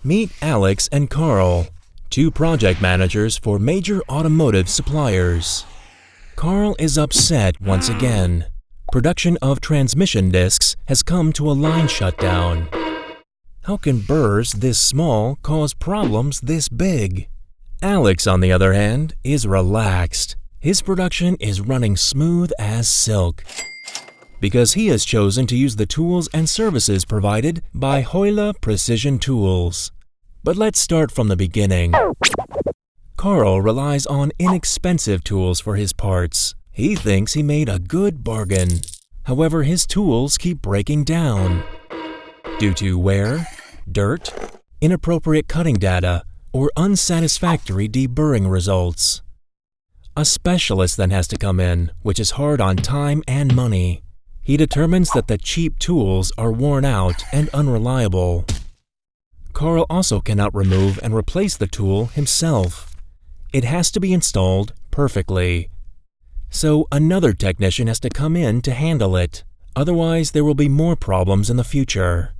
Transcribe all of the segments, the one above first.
Meet Alex and Karl, two project managers for major automotive suppliers. Karl is upset once again. Production of transmission discs has come to a line shutdown. How can burrs this small cause problems this big? Alex, on the other hand, is relaxed. His production is running smooth as silk because he has chosen to use the tools and services provided by Heule Precision Tools. But let's start from the beginning. Karl relies on inexpensive tools for his parts. He thinks he made a good bargain. However, his tools keep breaking down due to wear, dirt, inappropriate cutting data, or unsatisfactory deburring results. A specialist then has to come in, which is hard on time and money. He determines that the cheap tools are worn out and unreliable. Karl also cannot remove and replace the tool himself. It has to be installed perfectly. So another technician has to come in to handle it. Otherwise, there will be more problems in the future.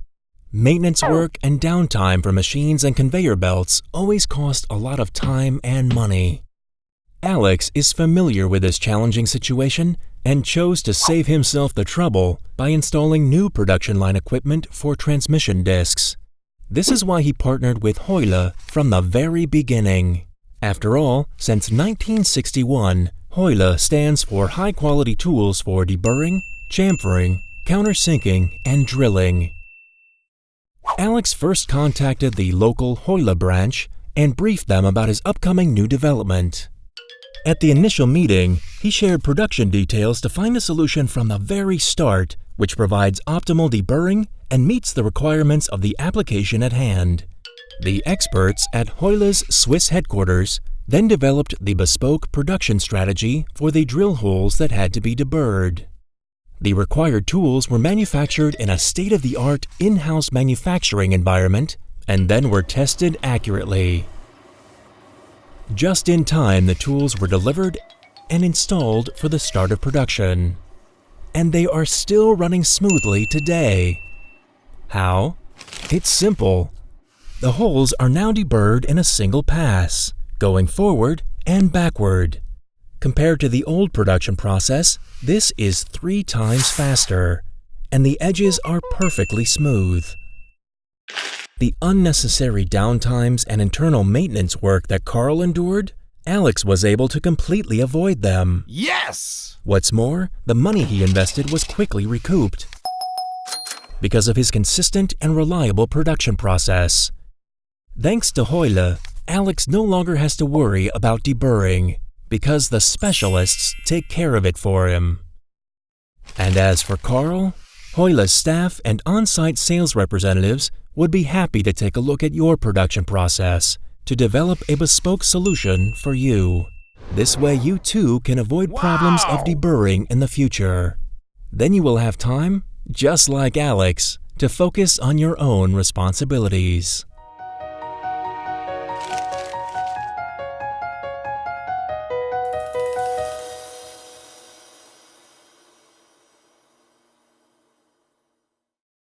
Maintenance work and downtime for machines and conveyor belts always cost a lot of time and money. Alex is familiar with this challenging situation and chose to save himself the trouble by installing new production line equipment for transmission discs. This is why he partnered with Heule from the very beginning. After all, since 1961, Heule stands for high-quality tools for deburring, chamfering, countersinking, and drilling. Alex first contacted the local Heule branch and briefed them about his upcoming new development. At the initial meeting, he shared production details to find a solution from the very start, which provides optimal deburring and meets the requirements of the application at hand. The experts at Heule's Swiss headquarters then developed the bespoke production strategy for the drill holes that had to be deburred. The required tools were manufactured in a state-of-the-art in-house manufacturing environment and then were tested accurately. Just in time, the tools were delivered and installed for the start of production. And they are still running smoothly today. How? It's simple. The holes are now deburred in a single pass, going forward and backward. Compared to the old production process, this is 3 times faster, and the edges are perfectly smooth. The unnecessary downtimes and internal maintenance work that Karl endured, Alex was able to completely avoid them. Yes! What's more, the money he invested was quickly recouped because of his consistent and reliable production process. Thanks to Heule, Alex no longer has to worry about deburring because the specialists take care of it for him. And as for Karl, Heule's staff and on-site sales representatives would be happy to take a look at your production process to develop a bespoke solution for you. This way you too can avoid problems of deburring in the future. Then you will have time, just like Alex, to focus on your own responsibilities.